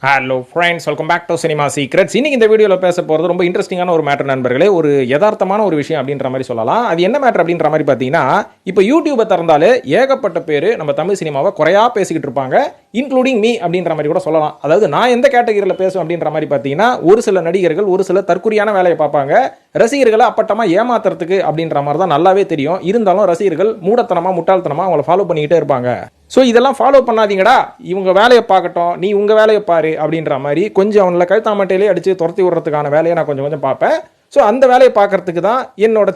Hello friends, welcome back to cinema secrets. இன்னைக்கு இந்த வீடியோவில் பேச போகிறது ரொம்ப இன்ட்ரெஸ்டிங்கான ஒரு மேட்டர் நண்பர்களே. ஒரு யதார்த்தமான ஒரு விஷயம் அப்படின்ற மாதிரி சொல்லலாம். அது என்ன மேட்டர் அப்படின்ற மாதிரி பார்த்தீங்கன்னா, இப்போ யூடியூபை திறந்தாலே ஏகப்பட்ட பேர் நம்ம தமிழ் சினிமாவை குறையா பேசிக்கிட்டு இருப்பாங்க, இன்க்ளூடிங் மீ அப்படின்ற மாதிரி கூட சொல்லலாம். அதாவது நான் எந்த கேட்டகரியில் பேசுவேன் அப்படின்ற மாதிரி பார்த்தீங்கன்னா, ஒரு சில நடிகர்கள் ஒரு சில தற்குறியான வேலையை பார்ப்பாங்க, ரசிகர்களை அப்பட்டமாக ஏமாத்துறதுக்கு அப்படின்ற மாதிரி தான் நல்லாவே தெரியும். இருந்தாலும் ரசிகர்கள் மூடத்தனமாக முட்டாள்தனமாக அவங்கள ஃபாலோ பண்ணிக்கிட்டே இருப்பாங்க. ஸோ இதெல்லாம் ஃபாலோ பண்ணாதீங்கடா, இவங்க வேலையை பார்க்கட்டும், நீ உங்கள் வேலையை பாரு அப்படின்ற மாதிரி கொஞ்சம் அவங்கள கழுத்தாமட்டையிலே அடித்து துரத்தி விடுறதுக்கான வேலையை நான் கொஞ்சம் கொஞ்சம் பார்ப்பேன். ஸோ அந்த வேலையை பார்க்கறதுக்கு தான் என்னோட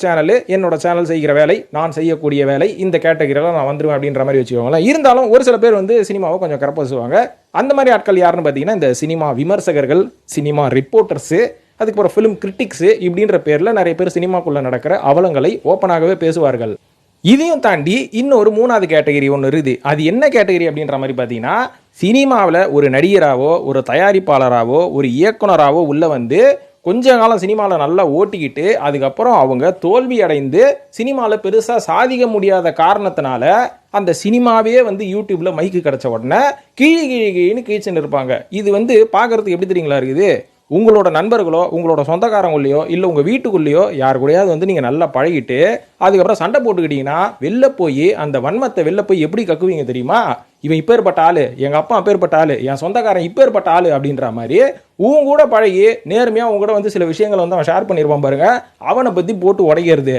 சேனல் செய்கிற வேலை, நான் செய்யக்கூடிய வேலை. இந்த கேட்டகரியில் நான் வந்துடுவேன் அப்படின்ற மாதிரி வச்சுக்கோங்களேன். இருந்தாலும் ஒரு சில பேர் வந்து சினிமாவை கொஞ்சம் கரப்பசுவாங்க. அந்த மாதிரி ஆட்கள் யாருன்னு பார்த்தீங்கன்னா, இந்த சினிமா விமர்சகர்கள், சினிமா ரிப்போர்ட்டர்ஸு, அதுக்கப்புறம் ஃபிலிம் கிரிட்டிக்ஸு இப்படின்ற பேரில் நிறைய பேர் சினிமாக்குள்ளே நடக்கிற அவலங்களை ஓப்பனாகவே பேசுவார்கள். இதையும் தாண்டி இன்னொரு மூணாவது கேட்டகரி ஒன்று இருக்குது. அது என்ன கேட்டகரி அப்படின்ற மாதிரி பார்த்தீங்கன்னா, சினிமாவில் ஒரு நடிகராகவோ ஒரு தயாரிப்பாளராகவோ ஒரு இயக்குனராகவோ உள்ள வந்து கொஞ்ச காலம் சினிமாவில் நல்லா ஓட்டிக்கிட்டு அதுக்கப்புறம் அவங்க தோல்வி அடைந்து சினிமாவில் பெருசாக சாதிக்க முடியாத காரணத்தினால அந்த சினிமாவே வந்து யூடியூப்ல மைக்கு கிடைச்ச உடனே கீழே கீழ்ச்சின்னு இருப்பாங்க. இது வந்து பார்க்கறதுக்கு எப்படி தெரியுங்களா இருக்குது? உங்களோட நண்பர்களோ உங்களோட சொந்தக்காரங்களையோ இல்லை உங்கள் வீட்டுக்குள்ளேயோ யார் கூடயாவது வந்து நீங்கள் நல்லா பழகிட்டு அதுக்கப்புறம் சண்டை போட்டுக்கிட்டீங்கன்னா வெளில போய் அந்த வன்மத்தை வெளில போய் எப்படி கக்குவீங்க தெரியுமா? இவன் இப்பேற்பட்ட ஆளு, எங்கள் அப்பா அப்பேற்பட்ட ஆளு, என் சொந்தக்காரன் இப்பேற்பட்ட ஆளு அப்படின்ற மாதிரி உங்க கூட பழகி நேர்மையாக உங்க கூட வந்து சில விஷயங்களை வந்து அவன் ஷேர் பண்ணியிருப்பான் பாருங்க, அவனை பற்றி போட்டு உடைக்கிறது.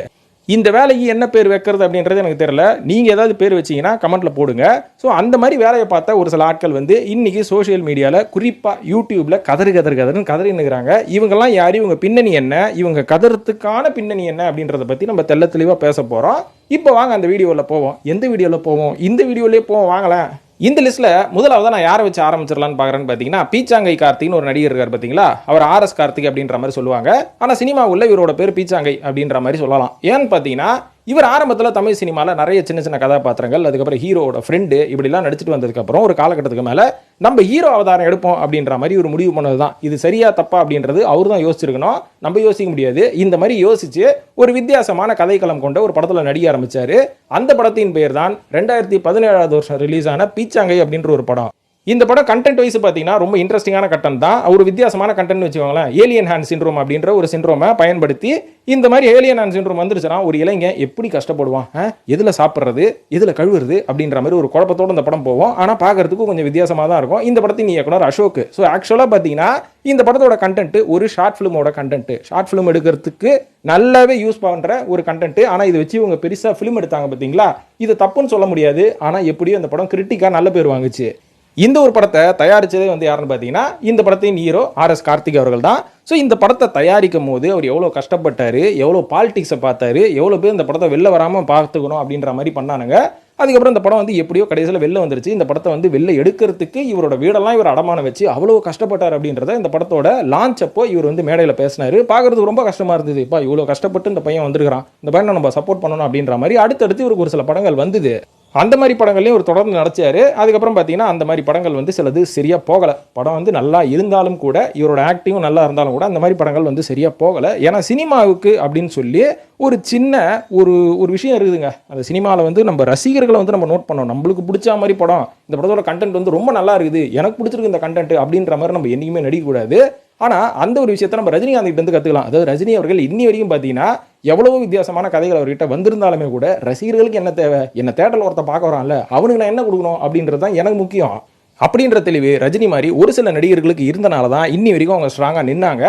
இந்த வேலைக்கு என்ன பேர் வைக்கிறது அப்படின்றது எனக்கு தெரியல. நீங்கள் ஏதாவது பேர் வச்சிங்கன்னா கமெண்ட்டில் போடுங்க. ஸோ அந்த மாதிரி வேலையை பார்த்தா ஒரு சில ஆட்கள் வந்து இன்றைக்கி சோஷியல் மீடியாவில் குறிப்பாக யூடியூப்பில் கதறுன்னு கதறினுக்கிறாங்க. இவங்கெல்லாம் யார், இவங்க பின்னணி என்ன, இவங்க கதறத்துக்கான பின்னணி என்ன அப்படின்றத பற்றி நம்ம தெள்ள தெளிவாக பேச போகிறோம். இப்போ வாங்க அந்த வீடியோவில் போவோம். எந்த வீடியோவில் போவோம்? இந்த வீடியோவிலே போவோம் வாங்கலாம். இந்த லிஸ்ட்டில் முதலாவது நான் யாரை வச்சு ஆரம்பிச்சிடலான்னு பார்க்குறேன்னு பார்த்தீங்கன்னா, பீச்சாங்கை கார்த்திக்னு ஒரு நடிகர் இருக்கார் பார்த்தீங்களா, அவர் RS கார்த்திக் அப்படின்ற மாதிரி சொல்லுவாங்க. ஆனால் சினிமா உள்ள இவரோட பேர் பீச்சாங்கை அப்படின்ற மாதிரி சொல்லலாம். ஏன்னு பார்த்தீங்கன்னா, இவர் ஆரம்பத்தில் தமிழ் சினிமாவில் நிறைய சின்ன சின்ன கதாபாத்திரங்கள், அதுக்கப்புறம் ஹீரோட ஃப்ரெண்டு இப்படிலாம் நடிச்சிட்டு வந்ததுக்கப்புறம் ஒரு காலகட்டத்துக்கு மேலே நம்ம ஹீரோ அவதாரம் எடுப்போம் அப்படின்ற மாதிரி ஒரு முடிவு பண்ணது தான். இது சரியா தப்பா அப்படின்றது அவர் தான் யோசிச்சிருக்கணும், நம்ம யோசிக்க முடியாது. இந்த மாதிரி யோசிச்சு ஒரு வித்தியாசமான கதைக்களம் கொண்ட ஒரு படத்தில் நடிக்க ஆரம்பிச்சாரு. அந்த படத்தின் பெயர் தான் 2017 ரிலீஸ் ஆன பீச்சாங்கை அப்படின்ற ஒரு படம். இந்த படம் கண்டென்ட் வைஸ் பார்த்தீங்கன்னா ரொம்ப இன்ட்ரெஸ்டிங்கான கண்டென்ட் தான். ஒரு வித்தியாசமான கண்டென்ட் வச்சுக்கோங்களேன். ஏலியன் ஹேண்ட் சிண்ட்ரோம் அப்படின்ற ஒரு சிண்ட்ரோமை பயன்படுத்தி இந்த மாதிரி ஏலியன் ஹேண்ட் சிண்ட்ரோம் வந்துருச்சுன்னா ஒரு இளைஞன் எப்படி கஷ்டப்படுவான், எதில் சாப்பிட்றது எதில் கழுவுறது அப்படின்ற மாதிரி ஒரு குழப்பத்தோடு இந்த படம் போவோம். ஆனால் பார்க்கறதுக்கு கொஞ்சம் வித்தியாசமாக தான் இருக்கும். இந்த படத்தின் இயக்குனர் அசோக். ஸோ ஆக்சுவலாக பார்த்தீங்கன்னா இந்த படத்தோட கண்டென்ட் ஒரு ஷார்ட் ஃபிலிமோட கண்டென்ட். ஷார்ட் ஃபிலிம் எடுக்கிறதுக்கு நல்லாவே யூஸ் பண்ணுற ஒரு கண்டென்ட். ஆனால் இதை வச்சு இவங்க பெருசாக ஃபிலிம் எடுத்தாங்க பார்த்தீங்களா, இது தப்புன்னு சொல்ல முடியாது. ஆனால் எப்படியும் இந்த படம் கிரிட்டிக்காக நல்ல பேர் வாங்குச்சு. இந்த ஒரு படத்தை தயாரிச்சதே வந்து யாருன்னு பார்த்தீங்கன்னா, இந்த படத்தின் ஹீரோ RS கார்த்திக் அவர்கள் தான். ஸோ இந்த படத்தை தயாரிக்கும் போது அவர் எவ்வளோ கஷ்டப்பட்டாரு, எவ்வளோ பாலிடிக்ஸை பார்த்தாரு, எவ்வளோ பேர் இந்த படத்தை வெளில வராமல் பார்த்துக்கணும் அப்படின்ற மாதிரி பண்ணானுங்க. அதுக்கப்புறம் இந்த படம் வந்து எப்படியோ கடைசியில் வெளில வந்துருச்சு. இந்த படத்தை வந்து வெளில எடுக்கிறதுக்கு இவரோட வீடெல்லாம் இவர் அடமானம் வச்சு அவ்வளோ கஷ்டப்பட்டார் அப்படின்றத இந்த படத்தோட லான்ச் அப்போ இவர் வந்து மேடையில் பேசினார். பார்க்குறதுக்கு ரொம்ப கஷ்டமாக இருந்தது. இப்போ இவ்வளோ கஷ்டப்பட்டு இந்த பையன் வந்துருக்கிறான், இந்த பையனை நம்ம சப்போர்ட் பண்ணணும் அப்படின்ற மாதிரி அடுத்தடுத்து இவருக்கு ஒரு சில படங்கள் வந்தது. அந்த மாதிரி படங்களையும் ஒரு தொடர்ந்து நடிச்சாரு. அதுக்கப்புறம் பார்த்தீங்கன்னா அந்த மாதிரி படங்கள் வந்து சிலது சரியாக போகலை. படம் வந்து நல்லா இருந்தாலும் கூட, இவரோட ஆக்டிங்கும் நல்லா இருந்தாலும் கூட அந்த மாதிரி படங்கள் வந்து சரியாக போகலை. ஏன்னா சினிமாவுக்கு அப்படின்னு சொல்லி ஒரு சின்ன ஒரு விஷயம் இருக்குதுங்க. அந்த சினிமாவில் வந்து நம்ம ரசிகர்களை வந்து நம்ம நோட் பண்ணோம். நம்மளுக்கு பிடிச்ச மாதிரி படம், இந்த படத்தோட கண்டென்ட் வந்து ரொம்ப நல்லா இருக்குது, எனக்கு பிடிச்சிருக்கு இந்த கண்டென்ட் அப்படின்ற மாதிரி நம்ம என்றைக்குமே நடிக்கக்கூடாது. ஆனால் அந்த ஒரு விஷயத்தை நம்ம ரஜினிகாந்த் கிட்ட இருந்து கற்றுக்கலாம். அதாவது ரஜினி அவர்கள் இன்னி வரைக்கும் பார்த்தீங்கன்னா எவ்வளவோ வித்தியாசமான கதைகள் அவர்கிட்ட வந்திருந்தாலுமே கூட ரசிகர்களுக்கு என்ன தேவை, என்ன தேட்டரில் ஒருத்த பார்க்க வரான்ல அவனுக்கு நான் என்ன கொடுக்கணும் அப்படின்றது தான் எனக்கு முக்கியம் அப்படின்ற தெளிவு ரஜினி மாதிரி ஒரு சில நடிகர்களுக்கு இருந்தனால தான் இன்னி வரைக்கும் அவங்க ஸ்ட்ராங்காக நின்னாங்க.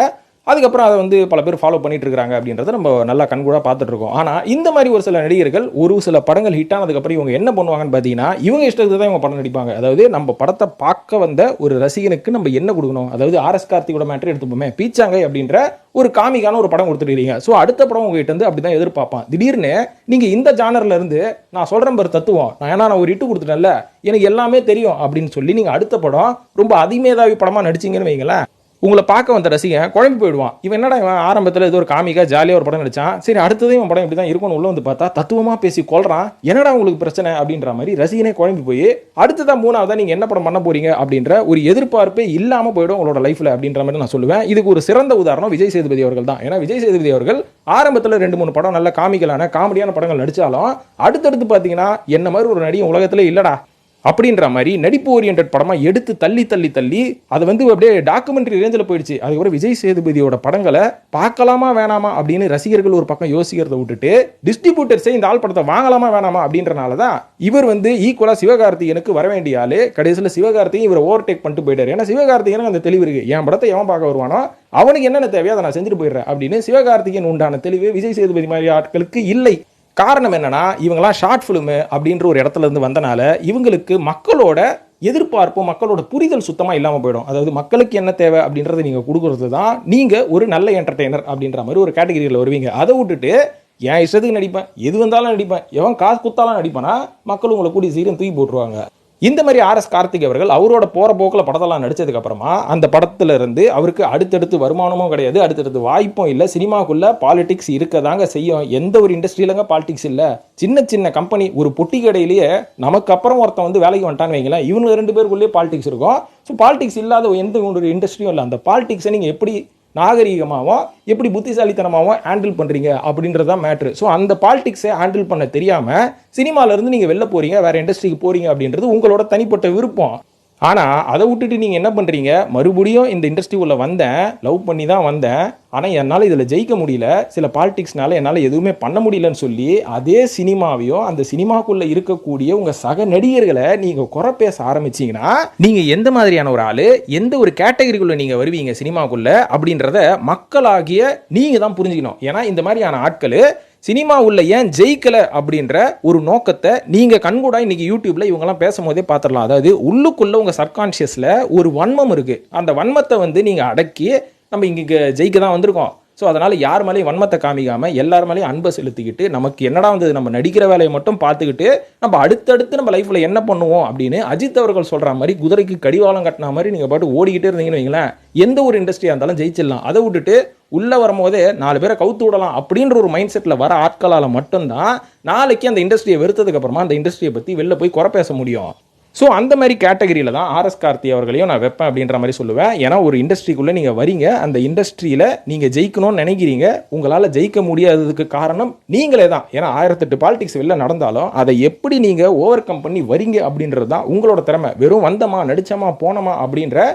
அதுக்கப்புறம் அதை வந்து பல பேர் ஃபாலோ பண்ணிட்டு இருக்காங்க அப்படின்றத நம்ம நல்லா கண்கூடாக பார்த்துட்டு இருக்கோம். ஆனால் இந்த மாதிரி ஒரு சில நடிகர்கள் ஒரு சில படங்கள் ஹிட் ஆனதுக்கப்புறம் இவங்க என்ன பண்ணுவாங்கன்னு பார்த்தீங்கன்னா, இவங்க இஷ்டத்துக்கு தான் இவங்க படம் நடிப்பாங்க. அதாவது நம்ம படத்தை பார்க்க வந்த ஒரு ரசிகனுக்கு நம்ம என்ன கொடுக்கணும், அதாவது RS கார்த்திகோட மேட்டர் எடுத்துப்போமே, பீச்சாங்கை அப்படின்ற ஒரு காமிக்கான ஒரு படம் கொடுத்துருக்கீங்க. ஸோ அடுத்த படம் உங்ககிட்ட இருந்து அப்படி தான் எதிர்பார்ப்பான். திடீர்னு நீங்கள் இந்த ஜானர்ல இருந்து நான் சொல்கிறேன் பாரு தத்துவம், நான் ஒரு இட்டு கொடுத்துட்டேன்ல, எனக்கு எல்லாமே தெரியும் அப்படின்னு சொல்லி நீங்கள் அடுத்த படம் ரொம்ப அதிமேதாவி படமாக நடிச்சிங்கன்னு வைங்களேன், உங்களை பார்க்க வந்த ரசிகன் குழம்பு போயிடுவான். இவன் என்னடா இவன் ஆரம்பத்தில் ஏதோ ஒரு காமிக்கா ஜாலியாக ஒரு படம் நடிச்சான், சரி அடுத்ததே இவன் படம் இப்படி தான் இருக்கும்னு உள்ள வந்து பார்த்தா தத்துவமாக பேசி கொள்றான், என்னடா உங்களுக்கு பிரச்சனை அப்படின்ற மாதிரி ரசிகனே குழம்பு போய் அடுத்ததான் மூணாவதா நீங்கள் என்ன படம் பண்ண போறீங்க அப்படின்ற ஒரு எதிர்பார்ப்பே இல்லாமல் போயிடும் உங்களோட லைஃப்பில் அப்படின்ற மாதிரி நான் சொல்லுவேன். இதுக்கு ஒரு சிறந்த உதாரணம் விஜய் சேதுபதி அவர்கள் தான். ஏன்னா விஜய் சேதுபதி அவர்கள் ஆரம்பத்தில் 2-3 படம் நல்ல காமிக்கலான காமெடியான படங்கள் நடித்தாலும் அடுத்தடுத்து பார்த்தீங்கன்னா என்ன மாதிரி ஒரு நடிகை உலகத்தில் இல்லடா அப்படின்ற மாதிரி நடிப்பு ஓரியன்ட் படமா எடுத்து தள்ளி தள்ளி தள்ளி அது வந்து அப்படியே டாக்குமெண்ட்ரி ரேஞ்சில் போயிடுச்சு. அதுக்கப்புறம் விஜய் சேதுபதியோட படங்களை பார்க்கலாமா வேணாமா அப்படின்னு ரசிகர்கள் ஒரு பக்கம் யோசிக்கிறத விட்டுட்டு டிஸ்ட்ரிபியூட்டர்ஸே இந்த ஆள் படத்தை வாங்கலாமா வேணாமா அப்படின்றனால தான் இவர் வந்து ஈக்குவலா சிவகார்த்திகேயனுக்கு வர வேண்டிய ஆளு கடைசியில் சிவகார்த்திகேயன் இவர் ஓவர்டேக் பண்ணிட்டு போயிட்டாரு. ஏன்னா சிவகார்த்திகேயனுக்கு அந்த தெளிவு இருக்கு, என் படத்தை எவன் பார்க்க வருவானோ அவனுக்கு என்னென்ன தேவையோ அதை நான் செஞ்சுட்டு போயிடுறேன் அப்படின்னு சிவகார்த்திகேயன் உண்டான தெளிவு விஜய் சேதுபதி மாதிரி ஆட்களுக்கு இல்லை. காரணம் என்னன்னா இவங்கெல்லாம் ஷார்ட் ஃபிலிமு அப்படின்ற ஒரு இடத்துல இருந்து வந்தனால இவங்களுக்கு மக்களோட எதிர்பார்ப்பு மக்களோட புரிதல் சுத்தமாக இல்லாமல் போயிடும். அதாவது மக்களுக்கு என்ன தேவை அப்படின்றத நீங்கள் கொடுக்கறது தான் நீங்கள் ஒரு நல்ல என்டர்டெய்னர் அப்படின்ற மாதிரி ஒரு கேட்டகரியில் வருவீங்க. அதை விட்டுட்டு என் இஷ்டத்துக்கு நடிப்பேன், எது வந்தாலும் நடிப்பேன், எவன் காசு குத்தாலும் நடிப்பேனா மக்கள் உங்களை கூடிய சீக்கிரம் தூக்கி போட்டுருவாங்க. இந்த மாதிரி ஆர்எஸ் கார்த்திக் அவர்கள் அவரோட போற போக்கில் படத்தெல்லாம் நடிச்சதுக்கு அப்புறமா அந்த படத்துல இருந்து அவருக்கு அடுத்தடுத்து வருமானமும் கிடையாது, அடுத்தடுத்து வாய்ப்பும் இல்லை. சினிமாக்குள்ள பாலிடிக்ஸ் இருக்கதாங்க செய்யும். எந்த ஒரு இண்டஸ்ட்ரியிலங்க பாலிடிக்ஸ் இல்லை. சின்ன சின்ன கம்பெனி ஒரு பொட்டி கடையிலேயே நமக்கு அப்புறம் ஒருத்தன் வந்து வேலைக்கு வந்துட்டான்னு வைங்களேன், இவங்க 2 பேருக்குள்ளேயே பாலிடிக்ஸ் இருக்கும். ஸோ பாலிடிக்ஸ் இல்லாத எந்த ஒரு இண்டஸ்ட்ரியும் இல்லை. அந்த பாலிடிக்ஸை நீங்கள் எப்படி நாகரீகமாகவும் எப்படி புத்திசாலித்தனமாகவும் ஹேண்டில் பண்ணுறீங்க அப்படின்றது தான் மேட்ரு. ஸோ அந்த பாலிடிக்ஸை ஹேண்டில் பண்ண தெரியாமல் சினிமாவிலேருந்து நீங்கள் வெளில போகிறீங்க, வேறு இண்டஸ்ட்ரிக்கு போகிறீங்க அப்படின்றது உங்களோட தனிப்பட்ட விருப்பம். ஆனால் அதை விட்டுட்டு நீங்கள் என்ன பண்ணுறீங்க, மறுபடியும் இந்த இண்டஸ்ட்ரி உள்ள வந்தேன், லவ் பண்ணி தான் வந்தேன், ஆனால் என்னால் இதில் ஜெயிக்க முடியல, சில பாலிடிக்ஸ்னால என்னால் எதுவுமே பண்ண முடியலன்னு சொல்லி அதே சினிமாவையும் அந்த சினிமாக்குள்ளே இருக்கக்கூடிய உங்கள் சக நடிகர்களை நீங்கள் குறை பேச ஆரம்பிச்சிங்கன்னா நீங்கள் எந்த மாதிரியான ஒரு ஆள், எந்த ஒரு கேட்டகரிக்குள்ளே நீங்கள் வருவீங்க சினிமாக்குள்ளே அப்படின்றத மக்களாகிய நீங்கள் தான் புரிஞ்சுக்கணும். ஏன்னா இந்த மாதிரியான ஆட்கள் சினிமா உள்ள ஏன் ஜெயிக்கல அப்படின்ற ஒரு நோக்கத்தை நீங்க கண்கூடா இன்னைக்கு யூடியூப்ல இவங்கெல்லாம் பேசும்போதே பார்த்துடலாம். அதாவது உள்ளுக்குள்ள உங்க சப்கான்ஷியஸ்ல ஒரு வன்மம் இருக்கு. அந்த வன்மத்தை வந்து நீங்க அடக்கி நம்ம இங்க ஜெயிக்க தான் வந்திருக்கோம். ஸோ அதனால் யார் மேலேயும் வன்மத்தை காமிக்காமல் எல்லார் மேலேயும் அன்பை செலுத்திக்கிட்டு நமக்கு என்னடா வந்தது நம்ம நடிக்கிற வேலையை மட்டும் பார்த்துக்கிட்டு நம்ம அடுத்தடுத்து நம்ம லைஃப்பில் என்ன பண்ணுவோம் அப்படின்னு அஜித் அவர்கள் சொல்கிற மாதிரி குதிரைக்கு கடிவாளம் கட்டின மாதிரி நீங்கள் பாட்டு ஓடிக்கிட்டே இருந்தீங்கன்னு வைங்களேன், எந்த ஒரு இண்டஸ்ட்ரியாக இருந்தாலும் ஜெயிச்சிடலாம். அதை விட்டுட்டு உள்ளே வரும்போதே 4 பேரை கவுத்து விடலாம் அப்படின்ற ஒரு மைண்ட் செட்டில் வர ஆட்களால் மட்டும்தான் நாளைக்கு அந்த இண்டஸ்ட்ரியை வெறுத்ததுக்கு அப்புறமா அந்த இண்டஸ்ட்ரியை பற்றி வெளில போய் குறை பேச முடியும். ஸோ அந்த மாதிரி கேட்டகரியில் தான் ஆர்எஸ் கார்த்தி அவர்களையும் நான் வைப்பேன் அப்படின்ற மாதிரி சொல்லுவேன். ஏன்னா ஒரு இண்டஸ்ட்ரிக்குள்ளே நீங்கள் வரீங்க, அந்த இண்டஸ்ட்ரியில் நீங்கள் ஜெயிக்கணும்னு நினைக்கிறீங்க, உங்களால் ஜெயிக்க முடியாததுக்கு காரணம் நீங்களே தான். ஏன்னா 1008 பாலிடிக்ஸ் வெளில நடந்தாலும் அதை எப்படி நீங்கள் ஓவர் கம் பண்ணி வரீங்க அப்படின்றது தான் உங்களோட திறமை. வெறும் வந்தமா நடிச்சமா போனோமா அப்படின்ற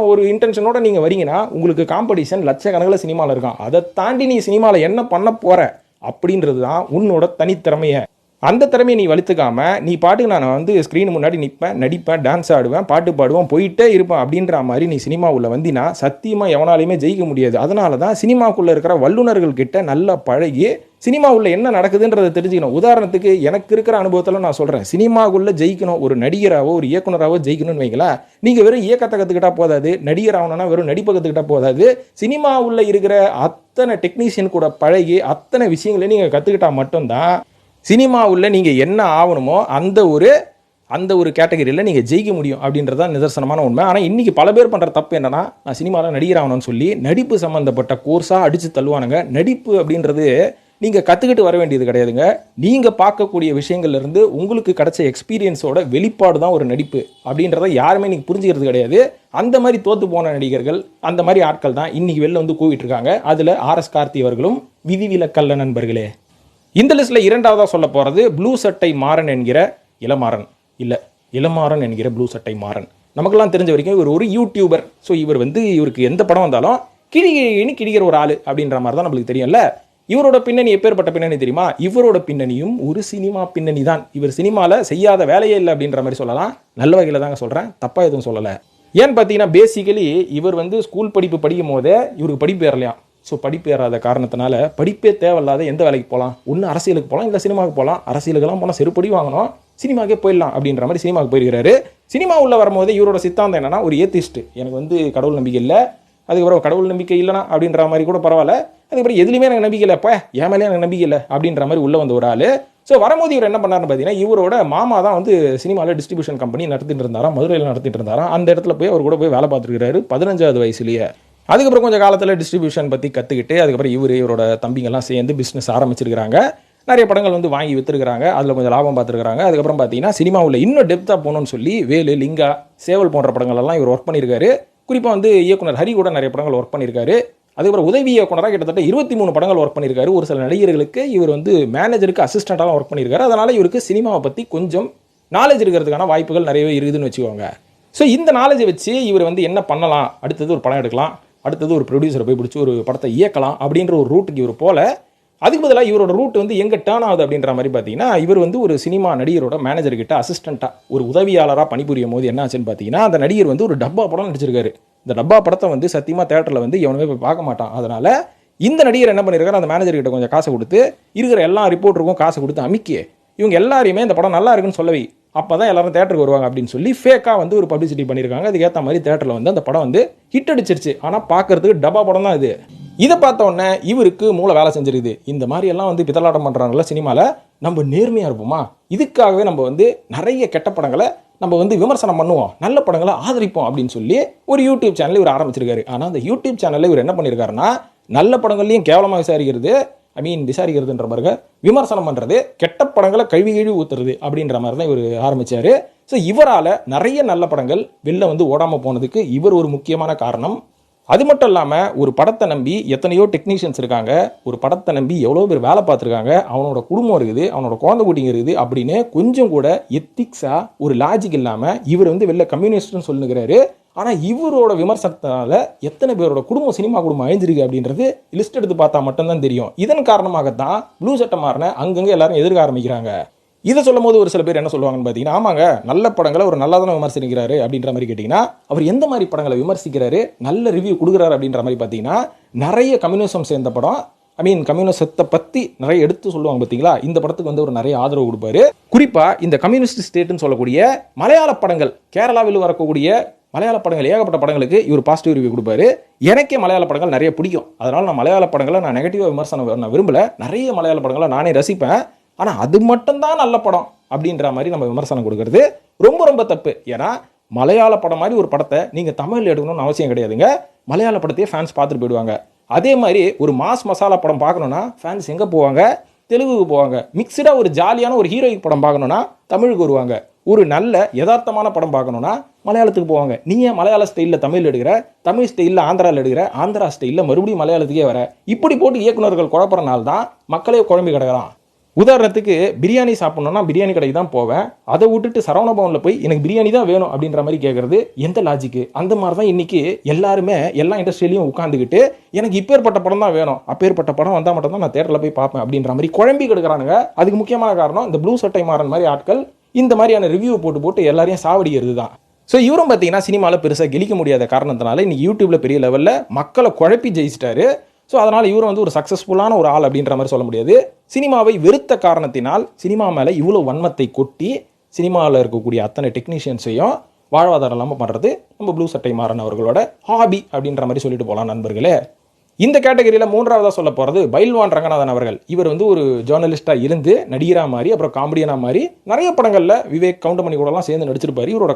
ஒரு இன்டென்ஷனோட நீங்கள் வரீங்கன்னா உங்களுக்கு காம்படிஷன் லட்சக்கணக்கில் சினிமாவில் இருக்கான். அதை தாண்டி நீ சினிமாவில் என்ன பண்ண போகிற அப்படின்றது தான் உன்னோட தனித்திறமையை. அந்த திறமையை நீ வலுத்துக்காம நீ பாட்டுக்கு நான் வந்து ஸ்க்ரீன் முன்னாடி நிற்பேன், நடிப்பேன், டான்ஸ் ஆடுவேன், பாட்டு பாடுவேன், போயிட்டே இருப்பேன் அப்படின்ற மாதிரி நீ சினிமா உள்ள வந்தினா சத்தியமாக எவனாலையுமே ஜெயிக்க முடியாது. அதனால தான் சினிமாக்குள்ளே இருக்கிற வல்லுநர்கள் கிட்ட நல்லா பழகி சினிமா உள்ள என்ன நடக்குதுன்றதை தெரிஞ்சுக்கணும். உதாரணத்துக்கு எனக்கு இருக்கிற அனுபவத்தில் நான் சொல்கிறேன், சினிமாக்குள்ளே ஜெயிக்கணும், ஒரு நடிகராகவோ ஒரு இயக்குனராகவோ ஜெயிக்கணும்னு வைங்களேன், நீங்கள் வெறும் இயக்கத்தை கற்றுக்கிட்டா போதாது, நடிகர் ஆகணும்னா வெறும் நடிப்பை கற்றுக்கிட்டா போதாது, சினிமா உள்ள இருக்கிற அத்தனை டெக்னீஷியன் கூட பழகி அத்தனை விஷயங்களையும் நீங்கள் கற்றுக்கிட்டா மட்டும்தான் சினிமாவில் நீங்கள் என்ன ஆகணுமோ அந்த ஒரு கேட்டகரியில் நீங்கள் ஜெயிக்க முடியும் அப்படின்றது தான் நிதர்சனமான உண்மை. ஆனால் இன்றைக்கி பல பேர் பண்ணுற தப்பு என்னன்னா, நான் சினிமாவில் நடிகர் ஆகணும்னு சொல்லி நடிப்பு சம்மந்தப்பட்ட கோர்ஸாக அடித்து தள்ளுவானுங்க. நடிப்பு அப்படின்றது நீங்கள் கற்றுக்கிட்டு வர வேண்டியது கிடையாதுங்க. நீங்கள் பார்க்கக்கூடிய விஷயங்கள்லேருந்து உங்களுக்கு கிடைச்ச எக்ஸ்பீரியன்ஸோட வெளிப்பாடு தான் ஒரு நடிப்பு அப்படின்றத யாருமே நீங்கள் புரிஞ்சுக்கிறது கிடையாது. அந்த மாதிரி தோற்று போன நடிகர்கள், அந்த மாதிரி ஆட்கள் தான் இன்றைக்கி வெளில வந்து கூவிட்டு இருக்காங்க. அதில் ஆர்எஸ் கார்த்தி அவர்களும் விதிவிலக்கல்ல நண்பர்களே. இந்த லிஸ்ட்டில் 2ஆவதாக சொல்ல போகிறது ப்ளூ சட்டை மாறன் என்கிற இளமாறன். இல்லை, இளமாறன் என்கிற ப்ளூ சட்டை மாறன் நமக்கெல்லாம் தெரிஞ்ச வரைக்கும் இவர் ஒரு யூடியூபர். ஸோ இவருக்கு எந்த படம் வந்தாலும் கிழிகிற ஒரு ஆள் அப்படின்ற மாதிரி தான் நம்மளுக்கு தெரியும்ல. இவரோட பின்னணி எப்பேற்பட்ட பின்னணி தெரியுமா? இவரோட பின்னணியும் ஒரு சினிமா பின்னணி தான். இவர் சினிமாவில் செய்யாத வேலையே இல்லை அப்படின்ற மாதிரி சொல்லலாம். நல்ல வகையில் தாங்க சொல்கிறேன், தப்பாக எதுவும் சொல்லலை. ஏன்னு பார்த்தீங்கன்னா பேசிக்கலி இவர் வந்து ஸ்கூல் படிப்பு படிக்கும் போதே இவருக்கு படிப்பு ஏறலையாம். ஸோ படிப்பு ஏறாத காரணத்தினால படிப்பே தேவையில்லாத எந்த வேலைக்கு போகலாம், ஒன்று அரசியலுக்கு போகலாம், இல்லை சினிமாவுக்கு போகலாம். அரசியலுக்கெல்லாம் போனால் செருப்படி வாங்கணும், சினிமாக்கே போயிடலாம் அப்படின்ற மாதிரி சினிமாவுக்கு போயிருக்கிறாரு. சினிமா உள்ள வரும்போது இவரோட சித்தாந்தம் என்னன்னா, ஒரு ஏத்திஸ்ட், எனக்கு வந்து கடவுள் நம்பிக்கை இல்லை, அதுக்கப்புறம் கடவுள் நம்பிக்கை இல்லைனா அப்படின்ற மாதிரி கூட பரவாயில்ல, அதுக்கப்புறம் எதுலையுமே எனக்கு நம்பிக்கை இல்லை, என் மேலே எனக்கு நம்பிக்கை இல்லை அப்படின்ற மாதிரி உள்ள வந்து ஒரு ஆள். ஸோ வரும்போது இவர் என்ன பண்ணாருன்னு பார்த்தீங்கன்னா, இவரோட மாமா தான் வந்து சினிமாவில் டிஸ்ட்ரிபியூஷன் கம்பெனி நடத்திட்டு இருந்தாராம், மதுரையில் நடத்திட்டு இருந்தாராம். அந்த இடத்துல போய் அவர் கூட போய் வேலை பார்த்துருக்காரு 15வது வயசுலேயே. அதுக்கப்புறம் கொஞ்சம் காலத்தில் டிஸ்ட்ரிபியூஷன் பற்றி கற்றுக்கிட்டு அதுக்கப்புறம் இவரோட தம்பிங்கெல்லாம் சேர்ந்து பிஸ்னஸ் ஆரம்பிச்சிருக்கிறாங்க. நிறைய படங்கள் வந்து வாங்கி விற்றுருக்காங்க, அதில் கொஞ்சம் லாபம் பார்த்துருக்காங்க. அதுக்கப்புறம் பார்த்தீங்கன்னா சினிமாவில் இன்னும் டெப்த்தாக போகணும்னு சொல்லி வேலு, லிங்கா, சேவல் போன்ற படங்களெல்லாம் இவர் ஒர்க் பண்ணியிருக்காரு. குறிப்பாக வந்து இயக்குனர் ஹரி கூட நிறைய படங்கள் ஒர்க் பண்ணியிருக்காரு. அதுக்கப்புறம் உதவி இயக்குனராக கிட்டத்தட்ட 23 படங்கள் ஒர்க் பண்ணியிருக்காரு. ஒரு சில நடிகர்களுக்கு இவர் வந்து மேனேஜருக்கு அசிஸ்டண்ட்டாக ஒர்க் பண்ணியிருக்காரு. அதனால் இவருக்கு சினிமாவை பற்றி கொஞ்சம் நாலேஜ் இருக்கிறதுக்கான வாய்ப்புகள் நிறையவே இருக்குதுன்னு வச்சுக்கோங்க. ஸோ இந்த நாலேஜை வச்சு இவர் வந்து என்ன பண்ணலாம், அடுத்தது ஒரு படம் எடுக்கலாம், அடுத்தது ஒரு ப்ரொடியூசரை போய் பிடிச்சி ஒரு படத்தை இயக்கலாம் அப்படின்ற ஒரு ரூட்டுக்கு இவர் போல. அதுக்கு பதிலாக இவரோட ரூட் வந்து எங்கே டேர்ன் ஆகுது அப்படின்ற மாதிரி பார்த்தீங்கன்னா, இவர் வந்து ஒரு சினிமா நடிகரோட மேனேஜர்கிட்ட அசிஸ்டண்ட்டாக ஒரு உதவியாளராக பணிபுரியும் போது என்ன ஆச்சுன்னு பார்த்தீங்கன்னா, அந்த நடிகர் வந்து ஒரு டப்பா படம் நடிச்சிருக்காரு. இந்த டப்பா படத்தை வந்து சத்தியமாக தேட்டரில் வந்து எவனுமே போய் பார்க்க மாட்டான். அதனால் இந்த நடிகர் என்ன பண்ணியிருக்காரு, அந்த மேனேஜர்கிட்ட கொஞ்சம் காசை கொடுத்து இருக்கிற எல்லா ரிப்போர்ட்டருக்கும் காசை கொடுத்து அமிக்கி இவங்க எல்லாரையுமே இந்த படம் நல்லா இருக்குன்னு சொல்லவை, அப்போ தான் எல்லாரும் தேட்டருக்கு வருவாங்க அப்படின்னு சொல்லி ஃபேக்காக வந்து ஒரு பப்ளிசிட்டி பண்ணியிருக்காங்க. அதுக்கேற்ற மாதிரி தேட்டரில் வந்து அந்த படம் வந்து ஹிட் அடிச்சிருச்சு. ஆனால் பார்க்கறதுக்கு டப்பா படம் தான் இது. இதை பார்த்த உடனே இவருக்கு மூளை வேலை செஞ்சிருக்குது. இந்த மாதிரி எல்லாம் வந்து பித்தலாட்டம் பண்ணுறாங்கல்ல சினிமாவில், நம்ம நேர்மையாக இருப்போமா, இதுக்காகவே நம்ம வந்து நிறைய கெட்ட படங்களை நம்ம வந்து விமர்சனம் பண்ணுவோம், நல்ல படங்களை ஆதரிப்போம் அப்படின்னு சொல்லி ஒரு யூடியூப் சேனல் இவர் ஆரம்பிச்சிருக்காரு. ஆனால் அந்த யூடியூப் சேனலில் இவர் என்ன பண்ணியிருக்காருன்னா, நல்ல படங்கள்லையும் கேவலமாக விசாரிக்கிறதுன்ற பாருங்க, விமர்சனம் பண்ணுறது, கெட்ட படங்களை கழுவி ஊற்றுறது அப்படின்ற மாதிரி தான் இவர் ஆரம்பித்தார். ஸோ இவரால் நிறைய நல்ல படங்கள் வெளில வந்து ஓடாமல் போனதுக்கு இவர் ஒரு முக்கியமான காரணம். அது மட்டும் இல்லாமல் ஒரு படத்தை நம்பி எத்தனையோ டெக்னீஷியன்ஸ் இருக்காங்க, ஒரு படத்தை நம்பி எவ்வளோ பேர் வேலை பார்த்துருக்காங்க, அவனோட குடும்பம் இருக்குது, அவனோட குழந்தை குட்டிங்க இருக்குது அப்படின்னு கொஞ்சம் கூட எத்திக்ஸாக ஒரு லாஜிக் இல்லாமல் இவர் வந்து வெளில கம்யூனிஸ்ட்னு சொல்லுகிறாரு. ஆனால் இவரோட விமர்சனத்தினால எத்தனை பேரோட குடும்பம், சினிமா குடும்பம் அழிஞ்சிருக்கு அப்படின்றது லிஸ்ட் எடுத்து பார்த்தா மட்டும்தான் தெரியும். இதன் காரணமாகத்தான் ப்ளூ சட்டை மாறின அங்கங்கே எல்லாரும் எதிர்க்க ஆரம்பிக்கிறாங்க. இதை சொல்லும் போது ஒரு சில பேர் என்ன சொல்லுவாங்கன்னு பார்த்தீங்கன்னா, ஆமாங்க நல்ல படங்களை ஒரு நல்லா தானே விமர்சிக்கிறாரு அப்படின்ற மாதிரி கேட்டிங்கன்னா, அவர் எந்த மாதிரி படங்களை விமர்சிக்கிறாரு, நல்ல ரிவ்யூ கொடுக்குறாரு அப்படின்ற மாதிரி பார்த்தீங்கன்னா, நிறைய கம்யூனிசம் சேர்ந்த படம், கம்யூனிசத்தை பற்றி நிறைய எடுத்து சொல்லுவாங்க பார்த்தீங்களா, இந்த படத்துக்கு வந்து ஒரு நிறைய ஆதரவு கொடுப்பாரு. குறிப்பாக இந்த கம்யூனிஸ்ட் ஸ்டேட்னு சொல்லக்கூடிய மலையாள படங்கள், கேரளாவில் வரக்கூடிய மலையாள படங்கள், ஏகப்பட்ட படங்களுக்கு இவர் பாசிட்டிவ் ரிவ்யூ கொடுப்பாரு. எனக்கே மலையாள படங்கள் நிறைய பிடிக்கும். அதனால் நான் மலையாள படங்களை நான் நெகட்டிவாக விமர்சனம் நான் விரும்பலை. நிறைய மலையாள படங்களை நானே ரசிப்பேன். ஆனால் அது மட்டும்தான் நல்ல படம் அப்படின்ற மாதிரி நம்ம விமர்சனம் கொடுக்கறது ரொம்ப ரொம்ப தப்பு. ஏன்னா மலையாள படம் மாதிரி ஒரு படத்தை நீங்கள் தமிழில் எடுக்கணும்னு அவசியம் கிடையாதுங்க. மலையாள படத்தையே ஃபேன்ஸ் பார்த்துட்டு போயிடுவாங்க. அதே மாதிரி ஒரு மாஸ் மசாலா படம் பார்க்கணுன்னா ஃபேன்ஸ் எங்கே போவாங்க, தெலுங்குக்கு போவாங்க. மிக்சடாக ஒரு ஜாலியான ஒரு ஹீரோயிக் படம் பார்க்கணுன்னா தமிழுக்கு வருவாங்க. ஒரு நல்ல யதார்த்தமான படம் பார்க்கணுன்னா மலையாளத்துக்கு போவாங்க. நீங்கள் மலையாள ஸ்டைலில் தமிழ் எடுக்கிற, தமிழ் ஸ்டைலில் ஆந்திராவில் எடுக்கிற, ஆந்திரா ஸ்டைலில் மறுபடியும் மலையாளத்துக்கே வர, இப்படி போட்டு இயக்குநர்கள் குழப்பறனால தான் மக்களே குழம்பி கிடக்கிறான். உதாரணத்துக்கு பிரியாணி சாப்பிட்ணுன்னா பிரியாணி கடைக்கு தான் போவேன். அதை விட்டுட்டு சரவண பவனில் போய் எனக்கு பிரியாணி தான் வேணும் அப்படின்ற மாதிரி கேட்குறது எந்த லாஜிக்கு? அந்த மாதிரி தான் இன்றைக்கி எல்லாருமே எல்லா இண்டஸ்ட்ரியிலையும் உட்காந்துக்கிட்டு எனக்கு இப்பேற்பட்ட படம் தான் வேணும், அப்பேற்பட்ட படம் வந்தால் மட்டும் தான் நான் தேட்டரில் போய் பார்ப்பேன் அப்படின்ற மாதிரி குழம்பி கிடக்கிறானுங்க. அதுக்கு முக்கியமான காரணம் இந்த ப்ளூ சட்டை மாறன் மாதிரி ஆட்கள் இந்த மாதிரியான ரிவ்யூ போட்டு எல்லாரையும் சாவடிக்கிறது தான். ஸோ இவரும் பார்த்தீங்கன்னா சினிமாவில் பெருசாக கெளிக்க முடியாத காரணத்தினால இன்றைக்கி யூடியூப்பில் பெரிய லெவலில் மக்களை குழப்பி ஜெயிச்சிட்டாரு. ஸோ அதனால் இவரும் வந்து ஒரு சக்ஸஸ்ஃபுல்லான ஒரு ஆள் அப்படின்ற மாதிரி சொல்ல முடியாது. சினிமாவை வெறுத்த காரணத்தினால் சினிமா மேலே இவ்வளோ வன்மத்தை கொட்டி சினிமாவில் இருக்கக்கூடிய அத்தனை டெக்னீஷியன்ஸையும் வாழ்வாதாரம் இல்லாமல் பண்ணுறது நம்ம ப்ளூ சட்டை மாறன் அவர்களோட ஹாபி அப்படின்ற மாதிரி சொல்லிட்டு போகலாம் நண்பர்களே. இந்த கேட்டகரியில் மூன்றாவதாக சொல்ல போகிறது பைல்வான் ரங்கநாதன் அவர்கள். இவர் வந்து ஒரு ஜேர்னலிஸ்ட்டாக இருந்து நடிகராக மாறி அப்புறம் காமெடியனாக மாறி நிறைய படங்களில் விவேக் கவுண்டமணி கூடலாம் சேர்ந்து நடிச்சிருப்பார். இவரோட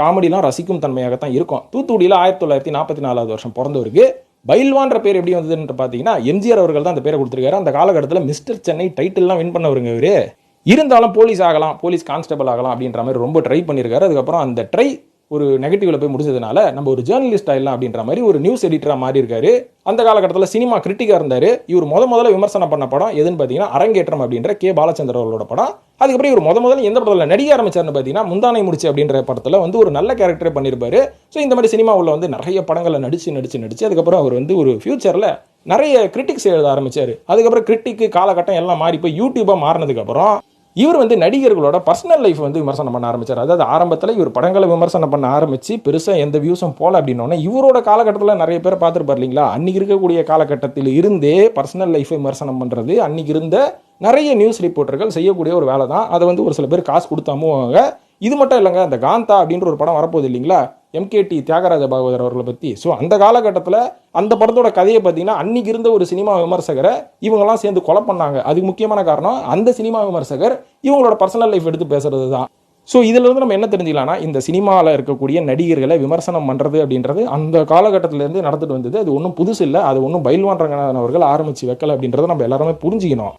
காமெடிலாம் ரசிக்கும் தன்மையாகத்தான் இருக்கும். தூத்துக்குடியில் 1944 பிறந்தவருக்கு பைல்வான்ற பேர் எப்படி வந்ததுன்னு பார்த்தீங்கன்னா, எம்ஜிஆர் அவர்கள் தான் அந்த பேரை கொடுத்துருக்காரு. அந்த காலகட்டத்தில் மிஸ்டர் சென்னை டைட்டில்லாம் வின் பண்ணவருங்க இவர். இருந்தாலும் போலீஸ் ஆகலாம், போலீஸ் கான்ஸ்டபிள் ஆகலாம் அப்படின்ற மாதிரி ரொம்ப ட்ரை பண்ணியிருக்காரு. அதுக்கப்புறம் அந்த ட்ரை ஒரு நெகட்டிவ்ல போய் முடிச்சதுனால நம்ம ஒரு ஜேர்னலிஸ்ட் ஆயிடலாம் அப்படின்ற மாதிரி ஒரு நியூஸ் எடிட்டராக மாறி இருக்காரு. அந்த காலகட்டத்தில் சினிமா கிரிட்டிக்காக இருந்தார். இவர் முதல்ல விமர்சனம் பண்ண படம் எதுன்னு பார்த்தீங்கன்னா அரங்கேற்றம் அப்படின்ற கே பாலச்சந்திர அவர்களோட படம். அதுக்கப்புறம் இவர் முதல்ல எந்த படத்தில் நடிக்க ஆரம்பிச்சார்னு பார்த்தீங்கன்னா முந்தானை முடிச்சு அப்படின்ற படத்தில் வந்து ஒரு நல்ல கேரக்டரே பண்ணியிருப்பாரு. ஸோ இந்த மாதிரி சினிமாவில் வந்து நிறைய படங்களை நடிச்சு அதுக்கப்புறம் அவர் வந்து ஒரு ஃபியூச்சரில் நிறைய கிரிட்டிக்ஸ் எழுத ஆரம்பிச்சார். அதுக்கப்புறம் கிரிட்டிக்கு காலகட்டம் எல்லாம் மாறி போய் யூடியூபாக மாறினதுக்கப்புறம் இவர் வந்து நடிகர்களோட பர்சனல் லைஃப் வந்து விமர்சனம் பண்ண ஆரம்பிச்சார். அதாவது ஆரம்பத்தில் இவர் படங்களை விமர்சனம் பண்ண ஆரம்பித்து பெருசாக எந்த வியூஸும் போல அப்படின்னோடனே இவரோட காலகட்டத்தில் நிறைய பேர் பார்த்துருப்பார் இல்லைங்களா. அன்றைக்கி இருக்கக்கூடிய காலகட்டத்தில் இருந்தே பர்சனல் லைஃபை விமர்சனம் பண்ணுறது அன்றைக்கி இருந்த நிறைய நியூஸ் ரிப்போர்ட்டர்கள் செய்யக்கூடிய ஒரு வேலை தான். அதை வந்து ஒரு சில பேர் காசு கொடுத்து அமுவாங்க. இது மட்டும் இல்லைங்க, இந்த காந்தா அப்படின்ற ஒரு படம் வரப்போகுது இல்லைங்களா, எம்கேடி தியாகராஜ பாகவதர் அவர்களை பற்றி. ஸோ அந்த காலகட்டத்தில் அந்த படத்தோட கதையை பார்த்தீங்கன்னா அன்றைக்கி இருந்த ஒரு சினிமா விமர்சகரை இவங்கெல்லாம் சேர்ந்து கொலை பண்ணாங்க. அதுக்கு முக்கியமான காரணம் அந்த சினிமா விமர்சகர் இவங்களோட பர்சனல் லைஃப் எடுத்து பேசுறது தான். ஸோ இதிலிருந்து நம்ம என்ன தெரிஞ்சுக்கலாம்னா, இந்த சினிமாவில் இருக்கக்கூடிய நடிகர்களை விமர்சனம் பண்ணுறது அப்படின்றது அந்த காலகட்டத்திலேருந்து நடந்துட்டு வந்தது. அது ஒன்றும் புதுசு இல்லை, அது ஒன்றும் பைல்வான் ரங்கநாதன் அவர்கள் ஆரம்பித்து வைக்கல அப்படின்றத நம்ம எல்லாருமே புரிஞ்சுக்கணும்.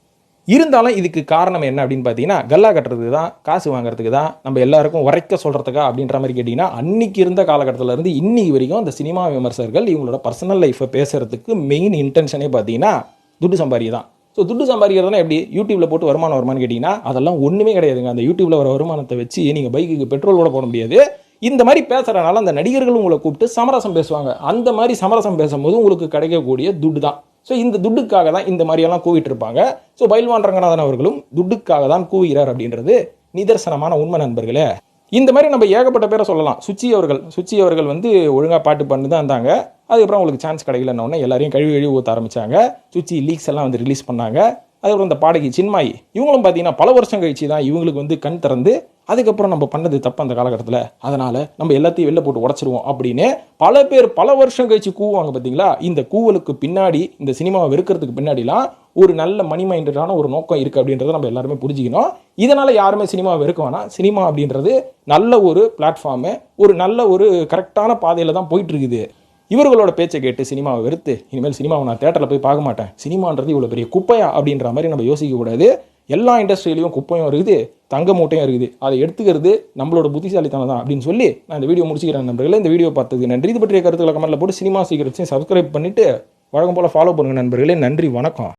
இருந்தாலும் இதுக்கு காரணம் என்ன அப்படின்னு பார்த்தீங்கன்னா, கல்லா கட்டுறதுக்கு தான், காசு வாங்குறதுக்கு தான், நம்ம எல்லாருக்கும் உரைக்க சொல்கிறதுக்கா அப்படின்ற மாதிரி கேட்டிங்கன்னா, அன்றைக்கி இருந்த காலகட்டத்திலேருந்து இன்னைக்கு வரைக்கும் அந்த சினிமா விமர்சகர்கள் இவங்களோட பர்சனல் லைஃப்பை பேசுகிறதுக்கு மெயின் இன்டென்ஷனே பார்த்தீங்கன்னா துட்டு சம்பாதிக்க தான். ஸோ துட்டு சம்பாதிக்கிறதுனா எப்படி யூடியூப்ல போட்டு வருமானம் வருமானு கேட்டிங்கன்னா அதெல்லாம் ஒன்றுமே கிடையாதுங்க. அந்த யூடியூப்ல வர வருமானத்தை வச்சு நீங்கள் பைக்குக்கு பெட்ரோல் கூட போட முடியாது. இந்த மாதிரி பேசுகிறனால அந்த நடிகர்கள் உங்களை கூப்பிட்டு சமரசம் பேசுவாங்க. அந்த மாதிரி சமரசம் பேசும்போது உங்களுக்கு கிடைக்கக்கூடிய துட்டு தான். ஸோ இந்த துட்டுக்காக தான் இந்த மாதிரியெல்லாம் கூவிட்டு இருப்பாங்க. ஸோ பயில்வான் ரங்கநாதன் அவர்களும் துட்டுக்காக தான் கூவுகிறார் அப்படின்றது நிதர்சனமான உண்மை நண்பர்களே. இந்த மாதிரி நம்ம ஏகப்பட்ட பேரை சொல்லலாம். சுச்சி அவர்கள் வந்து ஒழுங்காக பாட்டு பண்ணி தான் இருந்தாங்க. அதுக்கப்புறம் அவங்களுக்கு சான்ஸ் கிடைக்கலன்னொன்னே எல்லாரையும் கழுவி ஊற்ற ஆரம்பித்தாங்க. சுச்சி லீக்ஸ் எல்லாம் வந்து ரிலீஸ் பண்ணாங்க. அதுக்கப்புறம் இந்த பாடகி சின்மாயி இவங்களும் பார்த்தீங்கன்னா பல வருஷம் கழிச்சு தான் இவங்களுக்கு வந்து கண் திறந்து அதுக்கப்புறம் நம்ம பண்ணது தப்பு அந்த காலகட்டத்தில், அதனால் நம்ம எல்லாத்தையும் வெளில போட்டு உடச்சிருவோம் அப்படின்னு பல பேர் பல வருஷம் கழிச்சு கூவுவாங்க பார்த்தீங்களா. இந்த கூவலுக்கு பின்னாடி, இந்த சினிமாவை வெறுக்கிறதுக்கு பின்னாடிலாம் ஒரு நல்ல மணி மைண்டடான ஒரு நோக்கம் இருக்குது அப்படின்றத நம்ம எல்லாருமே புரிஞ்சுக்கணும். இதனால் யாருமே சினிமாவை வெறுக்க வேணாம். சினிமா அப்படின்றது நல்ல ஒரு பிளாட்ஃபார்மு, ஒரு நல்ல ஒரு கரெக்டான பாதையில் தான் போயிட்டு இருக்குது. இவர்களோட பேச்சை கேட்டு சினிமாவை வெறுத்து இனிமேல் சினிமாவை நான் தேட்டரில் போய் பார்க்க மாட்டேன், சினிமான்றது இவ்வளோ பெரிய குப்பையா அப்படின்ற மாதிரி நம்ம யோசிக்கக்கூடாது. எல்லா இண்டஸ்ட்ரியிலையும் குப்பையும் இருக்குது, தங்க மூட்டையும் இருக்குது. அதை எடுத்துக்கிறது நம்மளோட புத்திசாலித்தனம் தான் அப்படின்னு சொல்லி நான் இந்த வீடியோ முடிச்சுக்கிறேன் நண்பர்களே. இந்த வீடியோ பார்த்ததுக்கு நன்றி. இது பற்றிய கருத்துக்களை கமெண்ட்டில் போட்டு சினிமா சீக்கிரத்தையும் சப்ஸ்கிரைப் பண்ணிவிட்டு வழக்கம் போல் ஃபாலோ பண்ணுங்கள் நண்பர்களே. நன்றி, வணக்கம்.